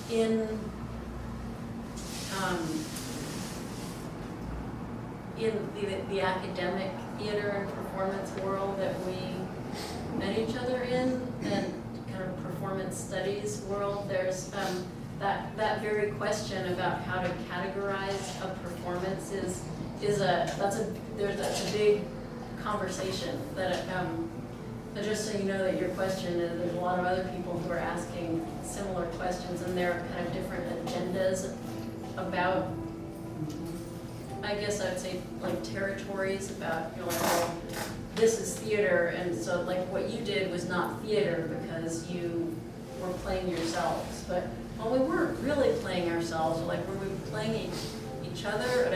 in the academic theater and performance world that we met each other in, and kind of performance studies world, there's that very question about how to categorize a performance that's a big conversation that but just so you know that your question is, there's a lot of other people who are asking similar questions, and there are kind of different agendas about, I guess I would say, like territories about, you know, like, well, this is theater, and so like what you did was not theater because you were playing yourselves, but well, we weren't really playing ourselves, like were we playing each other?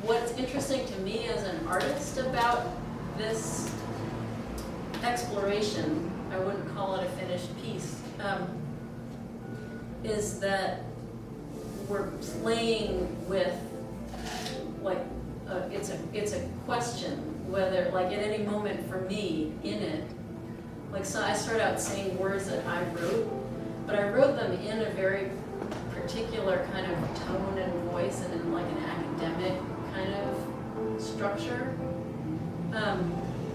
What's interesting to me as an artist about this exploration, I wouldn't call it a finished piece, is that we're playing with, like, it's a question whether, like, at any moment for me in it, like, so I start out saying words that I wrote, but I wrote them in a very particular kind of tone and voice and in like an academic kind of structure.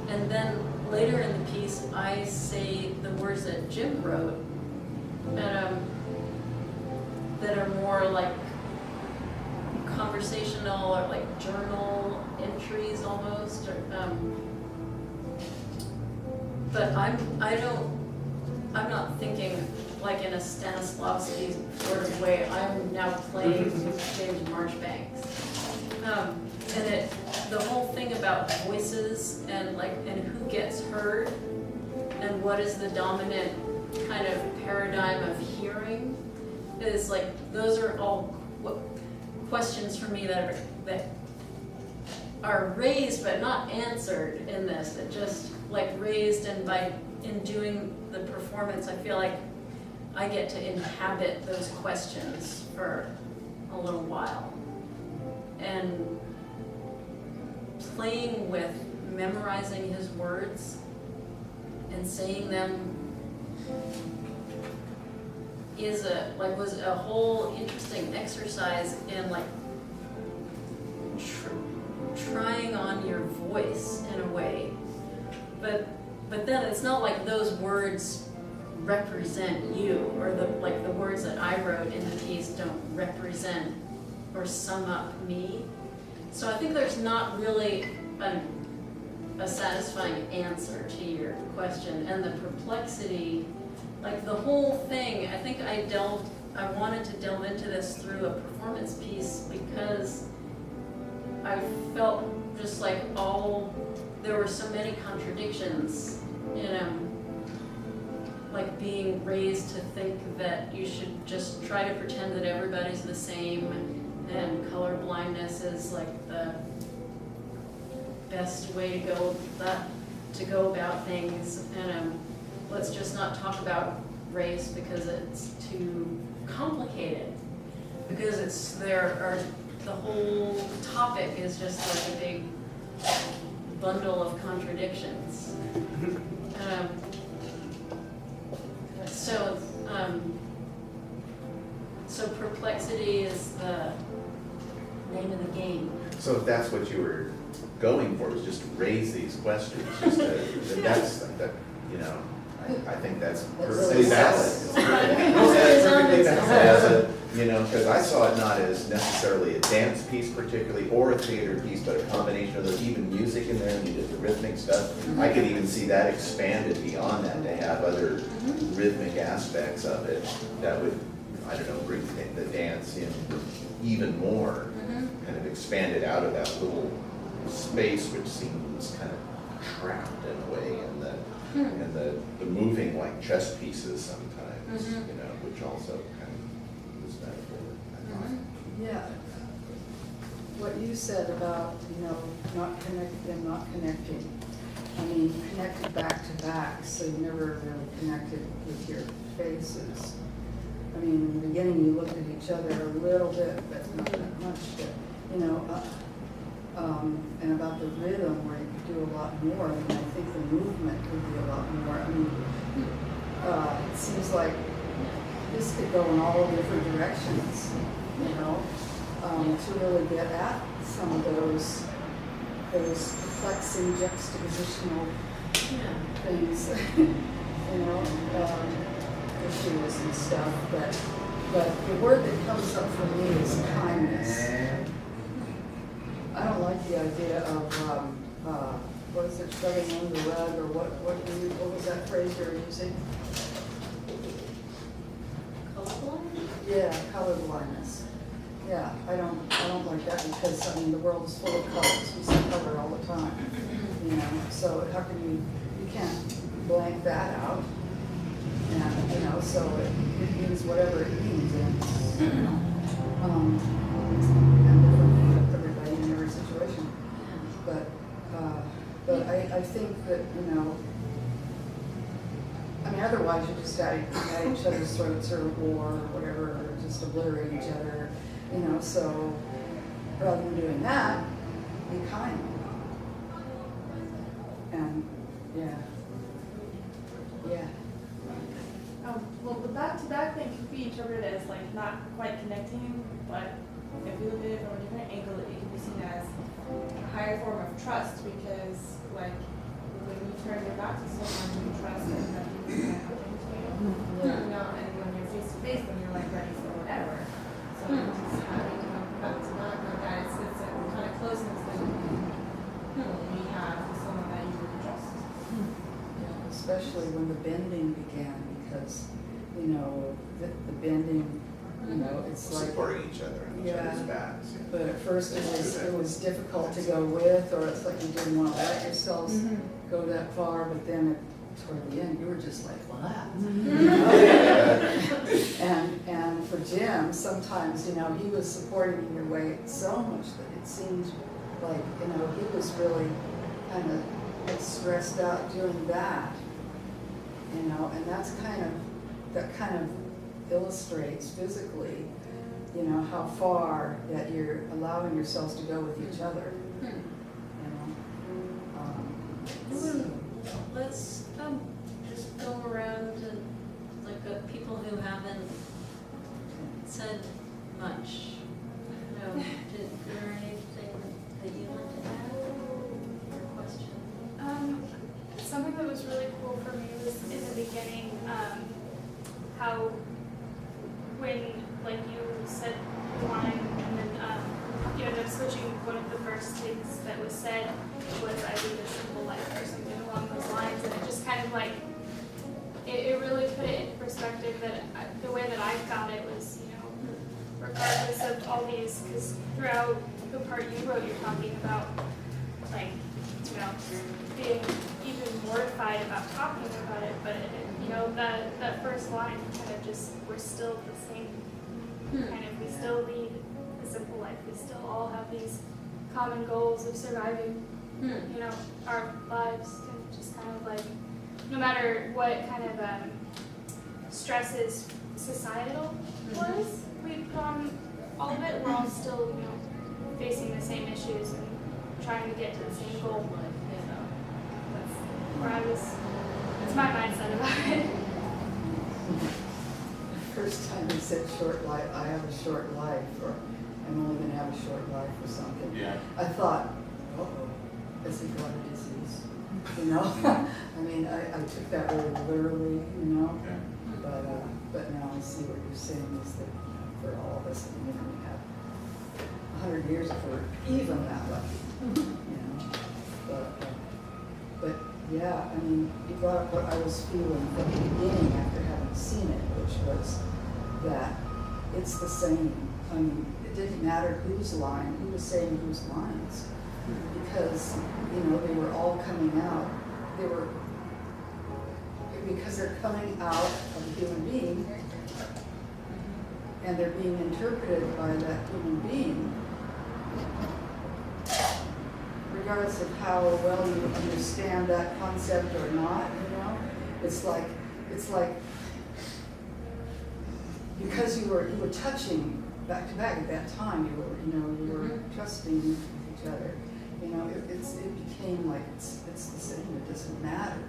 And then later in the piece, I say the words that Jim wrote that are more like conversational or like journal entries almost. But I'm not thinking like in a Stanislavski sort of way. I'm now playing James Marchbanks. And the whole thing about voices and who gets heard and what is the dominant kind of paradigm of hearing is like, those are all questions for me that are raised but not answered in this, that just like raised, and in doing the performance I feel like I get to inhabit those questions for a little while. And playing with memorizing his words and saying them was a whole interesting exercise in like trying on your voice in a way, but then it's not like those words represent you, or the words that I wrote in the piece don't represent or sum up me. So I think there's not really a satisfying answer to your question, and the perplexity, like the whole thing, I think I wanted to delve into this through a performance piece because I felt just like there were so many contradictions in like being raised to think that you should just try to pretend that everybody's the same, and color blindness is like the best way to go about things, and let's just not talk about race because it's too complicated, because the whole topic is just like a big bundle of contradictions. So perplexity is the name of the game. So if that's what you were going for, was just to raise these questions, I think that's perfectly valid. It's perfectly valid. Because I saw it not as necessarily a dance piece particularly, or a theater piece, but a combination of those, even music in there, and you did the rhythmic stuff. I could even see that expanded beyond that, to have other rhythmic aspects of it that would, I don't know, bring the dance in even more, kind of expanded out of that little space which seems kind of trapped in a way, and the moving like chess pieces sometimes, which also kind of is metaphor, I thought. Yeah. What you said about, not connected and not connecting. I mean, connected back to back, so you never really connected with your faces. I mean, in the beginning you looked at each other a little bit, but not that much. And about the rhythm, where you could do a lot more, and I think the movement could be a lot more. I mean, seems like this could go in all different directions, you know, to really get at some of those perplexing juxtapositional Yeah. things, you know, issues and stuff, but the word that comes up for me is kindness. I don't like the idea of, what is it, shoving under the rug, or what was that phrase you were using? Colorblind? Yeah, colorblindness. Yeah, I don't like that because, I mean, the world is full of colors, we see color all the time, you know, so how can you can't blank that out. And, you know, so it means whatever it means, and, you know, and different for everybody in every situation. But I think that, you know, I mean, otherwise you're just at each other's throats or war or whatever, or just obliterate each other, you know, so rather than doing that, be kind. And, yeah. Well, the back-to-back thing could be interpreted as like not quite connecting, but if we look at it from a different angle, it can be seen as a higher form of trust because, like, when you turn your back to someone you trust and that you can happen to you know, and when you're face to face, then you're like ready for whatever. So just having back-to-back like that, it's a kind of closeness that we have with someone that you really trust. Yeah, especially when the bending began, because, you know, the bending, you know, it's like, Supporting each other and each other's backs. Yeah. but at first it was difficult to go with, or it's like you didn't want to let yourselves go that far, but then toward the end, you were just like, what? And for Jim, sometimes, you know, he was supporting your weight so much that it seemed like, you know, he was really kind of like stressed out doing that, you know, and that kind of illustrates physically, you know, how far that you're allowing yourselves to go with each other, you know. So. Let's just go around and look at people who haven't said much. No, is there anything that you want to add or question? Something that was really cool for me was in the beginning, how when like you said the line and then you ended up switching, one of the first things that was said was I lead a simple life or something along those lines, and it just kind of like it really put it in perspective that the way that I found it was, you know, regardless of all these, because throughout the part you wrote, you're talking about like, you know, being even mortified about talking about it, but you know, that first line kind of just, we're still the same kind of, we still lead a simple life, we still all have these common goals of surviving, you know, our lives, and just kind of like, no matter what kind of stresses societal was we put on all of it, we're all still, you know, facing the same issues and trying to get to the same goal. So that's where that's my mindset about it. The first time he said short life, I have a short life, or I'm only gonna have a short life or something. Yeah. I thought, has he got a disease? You know? I mean, I took that really literally, you know? Okay. But now I see what you're saying is that for all of us, you know, we have 100 years if we're even that lucky, you know? But yeah, I mean, you brought up what I was feeling from the beginning after having seen it, which was that it's the same. I mean, it didn't matter whose line, who was saying whose lines, because, you know, they were all coming out. Because they're coming out of a human being, and they're being interpreted by that human being, regardless of how well you understand that concept or not, you know, it's like because you were touching back to back at that time, you were trusting each other, you know, it became like it's the same, it doesn't matter,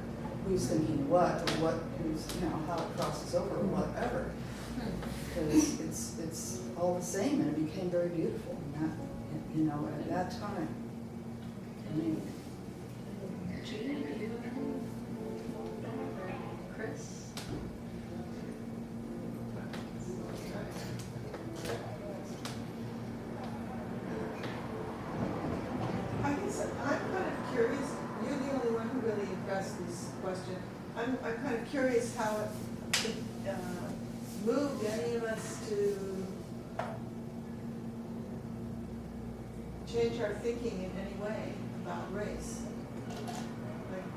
who's thinking what, or what, who's, you know, how it crosses over, or whatever. Because it's all the same, and it became very beautiful in that, you know, at that time. I mean, Judy, do you have any? Chris? I guess I'm kind of curious, you're the only one who really addressed this question. I'm kind of curious how it moved any of us to change our thinking in any way about race. Like,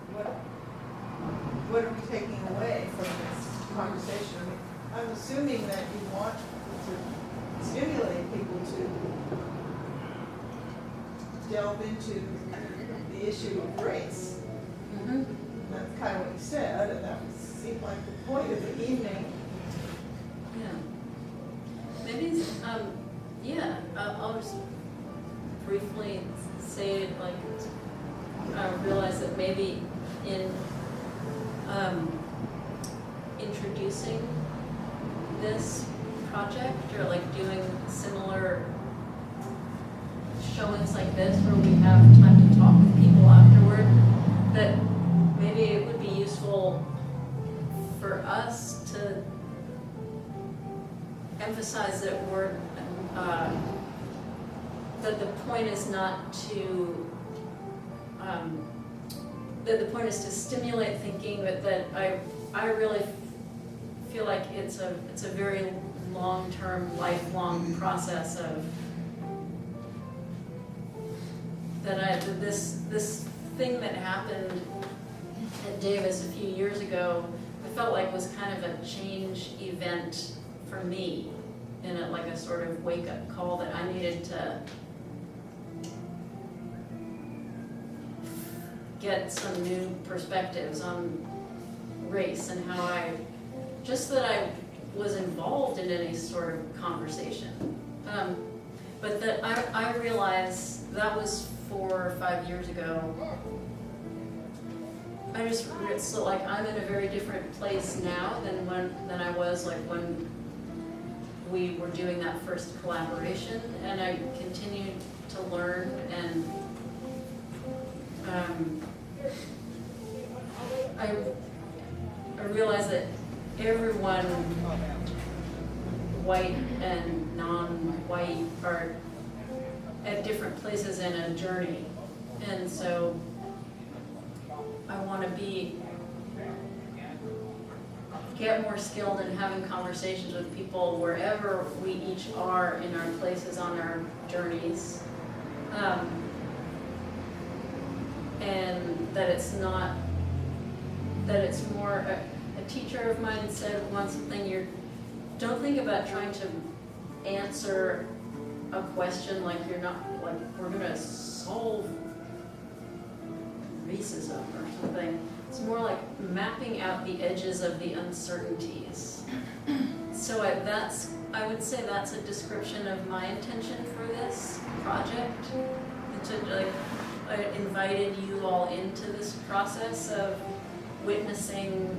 what are we taking away from this conversation? I mean, I'm assuming that you want to stimulate people to delve into the issue of race. Mm-hmm. That's kind of what you said, and that seemed like the point of the evening. Yeah. Maybe, yeah, I'll just briefly say it, like, I realize that maybe in introducing this project, or like doing similar showings like this where we have time to talk with people afterward, that maybe it would be useful for us to emphasize that that the point is not to, that the point is to stimulate thinking, but that I really feel like it's a very long-term, lifelong process of that this thing that happened at Davis a few years ago, I felt like was kind of a change event for me, in like a sort of wake-up call that I needed to get some new perspectives on race and how that I was involved in any sort of conversation. But that I realized that was 4 or 5 years ago. It's like I'm in a very different place now than I was like when we were doing that first collaboration, and I continued to learn, and I realized that everyone, white and non-white, are at different places in a journey, and so I want to get more skilled in having conversations with people wherever we each are in our places on our journeys, and that it's not, that it's more, a teacher of mine said once something, don't think about trying to answer a question like you're not, like we're gonna solve racism or something. It's more like mapping out the edges of the uncertainties. So I would say that's a description of my intention for this project. I invited you all into this process of witnessing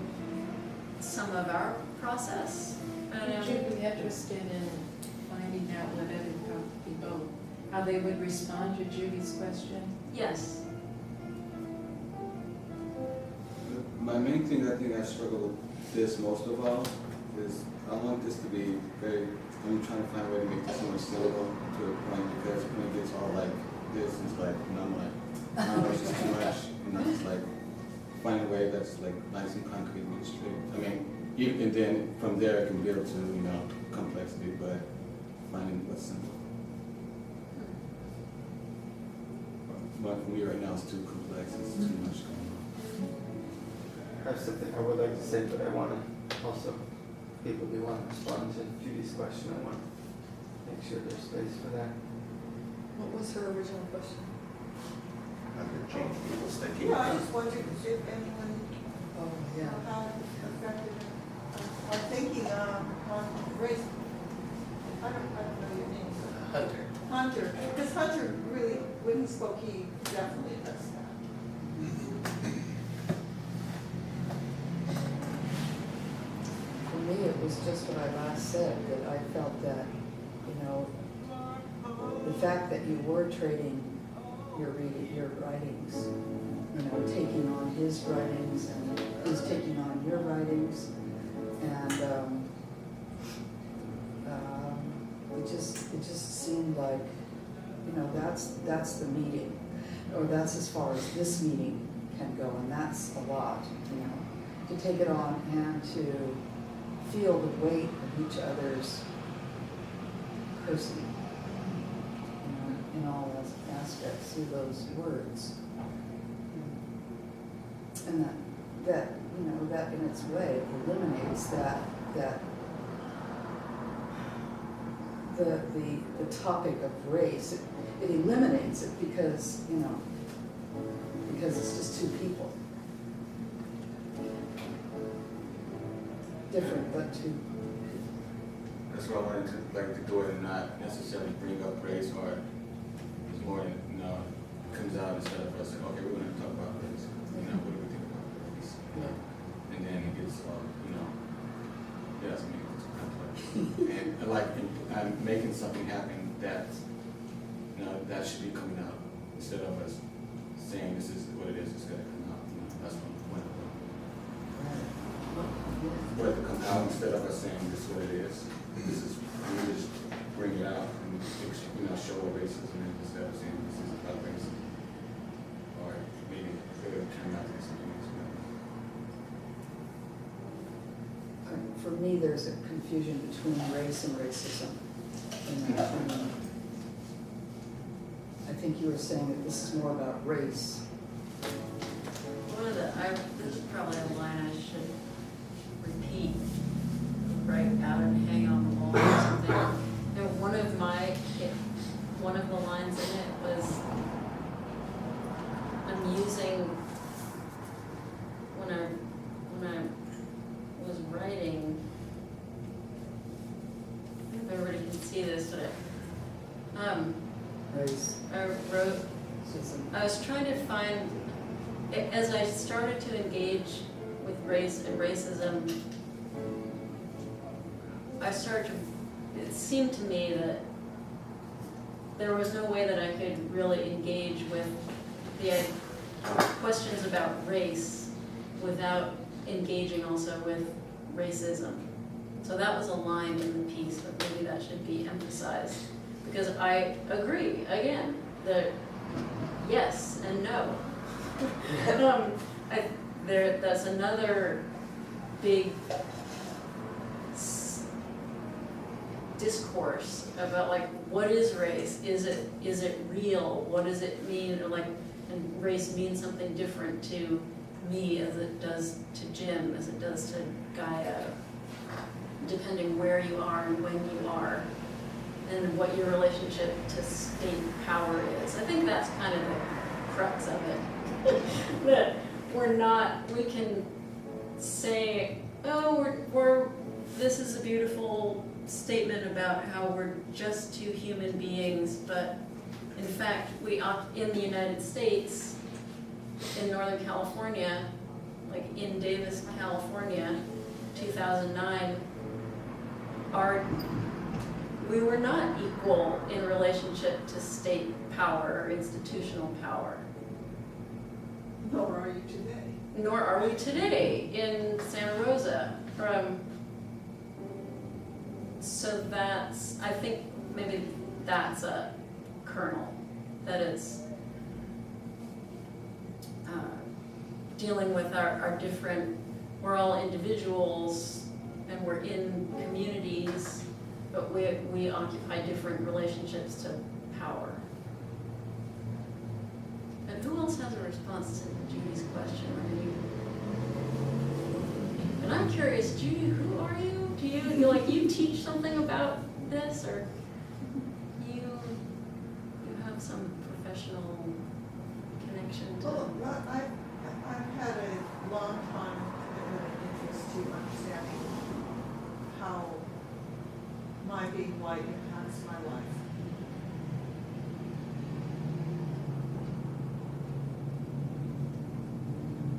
some of our process. Did you be interested in finding out what other people, how they would respond to Judy's question? Yes. My main thing, I think I struggle with this most of all is I want this to be I'm trying to find a way to make this more syllable to a point, because when it gets all like this, it's like, and I'm like, I don't know, it's just too much. And it's like, find a way that's like nice and concrete and straight. I mean, and then from there it can build to, complexity, but finding what's simple. But for me right now, it's too complex, it's too much going on. I have something I would like to say, but I want to also, people do want to respond to Judy's question. I want to make sure there's space for that. what was her original question? How to change people's thinking. Yeah, I just wondered if anyone, Oh, yeah. how it affected our thinking on race. I don't know your name. Hunter. Hunter, because Hunter really, when he spoke, he definitely addressed that. it was just what I last said, that I felt that, you know, the fact that you were trading your writings, you know, taking on his writings and he's taking on your writings, and it just seemed like, you know, that's the meeting, or that's as far as this meeting can go, and that's a lot, you know, to take it on and to feel the weight of each other's person, you know, in all aspects through those words. And that, you know, that in its way eliminates that the topic of race. It eliminates it because, you know, because it's just two people. Different, but two. That's why I wanted to do it and not necessarily bring up race, or it's more, you know, it comes out instead of us saying, okay, we're gonna talk about race. You know, what do we think about race? And then it gets, you know, yes, I mean, it's complex. And like, I'm making something happen that, you know, that should be coming out instead of us saying this is what it is, it's gonna come out. You know, that's what I want to do. For it to come out instead of us saying this is what it is. This is, we just bring it out and, you know, show what racism is instead of saying this is about racism. Or maybe it would turn out to be something else. For me, there's a confusion between race and racism. And, I think you were saying that this is more about race. This is probably a line I should repeat, write out and hang on the wall or something. And one of the lines in it was, I'm using, when I was writing, I don't know if everybody can see this, but Race. I wrote, Racism. I was trying to find, as I started to engage with race and racism, it seemed to me that there was no way that I could really engage with the questions about race without engaging also with racism. So that was a line in the piece, but maybe that should be emphasized. Because I agree, again, that yes and no. That's another big discourse about, like, what is race? Is it real? What does it mean? Or, like, and race means something different to me as it does to Jim, as it does to Gaia, depending where you are and when you are, and what your relationship to state power is. I think that's kind of the crux of it. That we can say, oh, this is a beautiful statement about how we're just two human beings, but in fact, in the United States, in Northern California, like in Davis, California, 2009, we were not equal in relationship to state power or institutional power. Nor are you today. Nor are we today in Santa Rosa. So I think maybe that's a kernel that is dealing with our different, we're all individuals and we're in communities, but we occupy different relationships to power. And who else has a response to Judy's question? And I'm curious, Judy, who are you? Do you teach something about this, or you have some professional connection to? Well, I've had a long time commitment and interest to understanding how my being white impacts my life.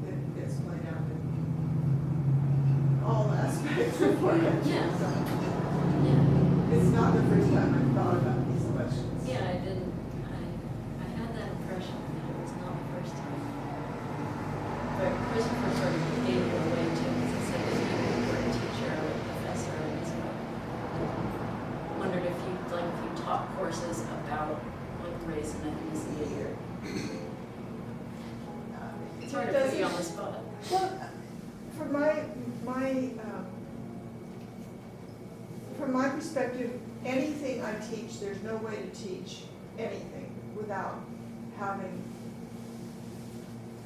It gets played out in all aspects. beforehand. Yeah. So Yeah, it's not the first time I've thought about these questions. yeah, I had that impression, that it was not the first time. But Christopher sort of gave it away too, because he said that you were a teacher or a professor, and so I wondered if you taught courses about like race and ethnicity, or it's hard to put you on the spot. Well, from my perspective, anything I teach, there's no way to teach anything without having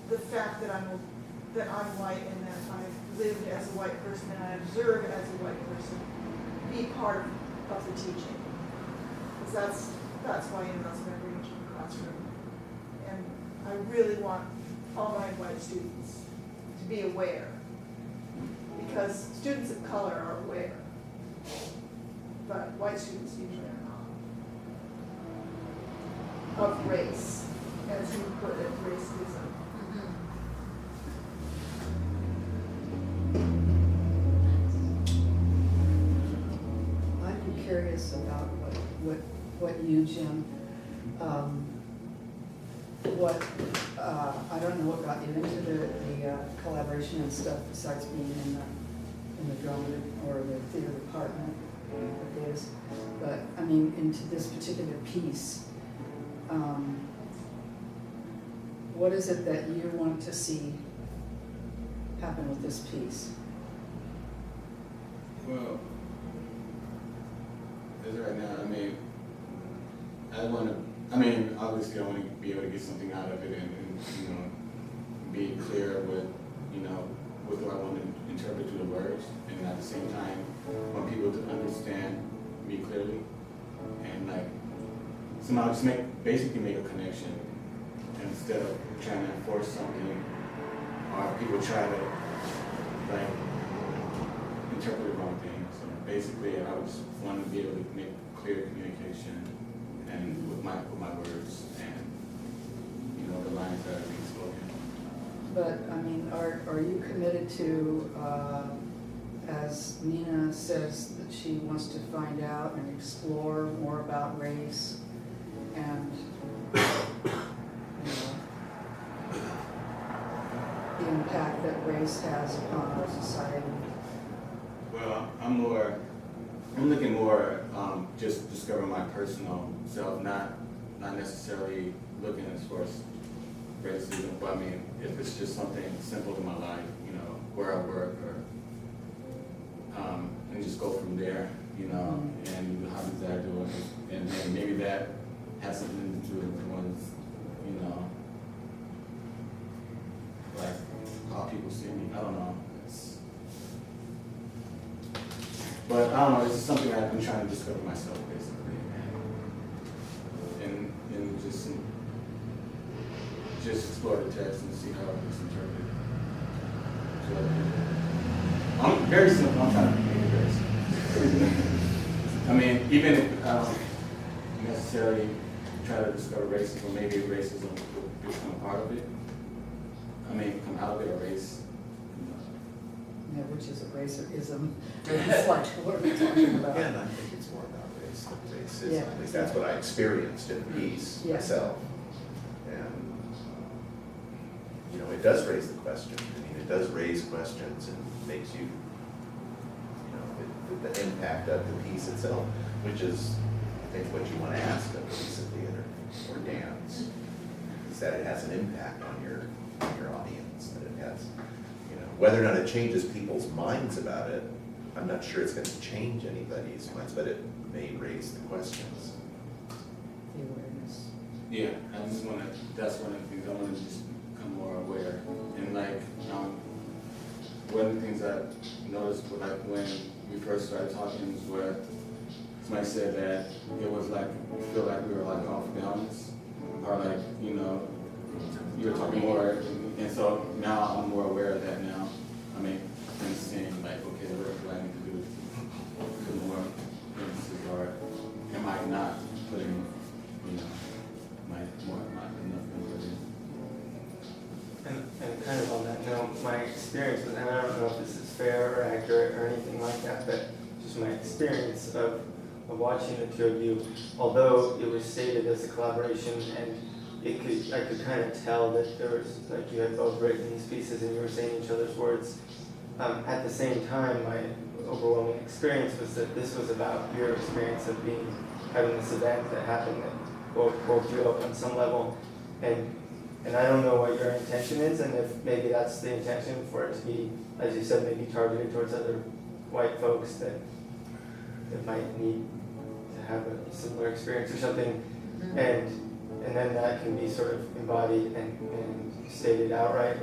the fact that I'm white and that I've lived as a white person and I observe as a white person be part of the teaching. Because that's why that's what I bring into the classroom. And I really want all my white students to be aware, because students of color are aware, but white students usually are not. Of race, as you put it, racism. I'm curious about what you, Jim, I don't know what got you into the collaboration and stuff besides being in the drama or the theater department, it is. But, I mean, into this particular piece, what is it that you want to see happen with this piece? Well, as of right now, obviously I want to be able to get something out of it and be clear with, what do I want to interpret through the words, and at the same time, want people to understand me clearly, and somehow just basically make a connection, instead of trying to enforce something, or people try to, interpret the wrong thing. So basically, I just want to be able to make clear communication, and with my words, and the lines that are being spoken. But, I mean, are you committed to, as Nina says, that she wants to find out and explore more about race and, the impact that race has upon our society? Well, I'm looking more, just discovering my personal self, not necessarily looking as far as racism, but if it's just something simple in my life, where I work, or, and just go from there, and how does that do it, and then maybe that has something to do with one's, how people see me, I don't know. But I don't know, it's just something I've been trying to discover myself, basically, and just explore the text and see how it's interpreted. So, I'm very simple. I'm trying to make it very simple. Even if I don't necessarily try to discover racism, maybe racism will become part of it. Come out of it, or race. Yeah, which is a race or ism. It's like, what are we talking about? Again, I think it's more about race than racism. Yeah. At least that's what I experienced in the piece Yeah. myself. And, it does raise the question. It does raise questions and makes you, the impact of the piece itself, which is, I think, what you want to ask of a piece of theater or dance, is that it has an impact on your audience, that it has, whether or not it changes people's minds about it, I'm not sure it's going to change anybody's minds, but it may raise the questions. The awareness. Yeah, that's one of the things I want to just become more aware. And one of the things I noticed when we first started talking was where somebody said that it was feel like we were off balance, or you were talking more, and so now I'm more aware of that now. I'm seeing okay, what do I need to do to put more emphasis, or am I not putting, my enough emphasis? And kind of on that note, my experience with, and I don't know if this is fair or accurate or anything like that, just my experience of watching the two of you, although it was stated as a collaboration and I could kind of tell that there was, like, you had both written these pieces and you were saying each other's words. At the same time, my overwhelming experience was that this was about your experience of having this event that happened that woke you up on some level. And I don't know what your intention is, and if maybe that's the intention for it to be, as you said, maybe targeted towards other white folks that might need to have a similar experience or something. And then that can be sort of embodied and stated outright.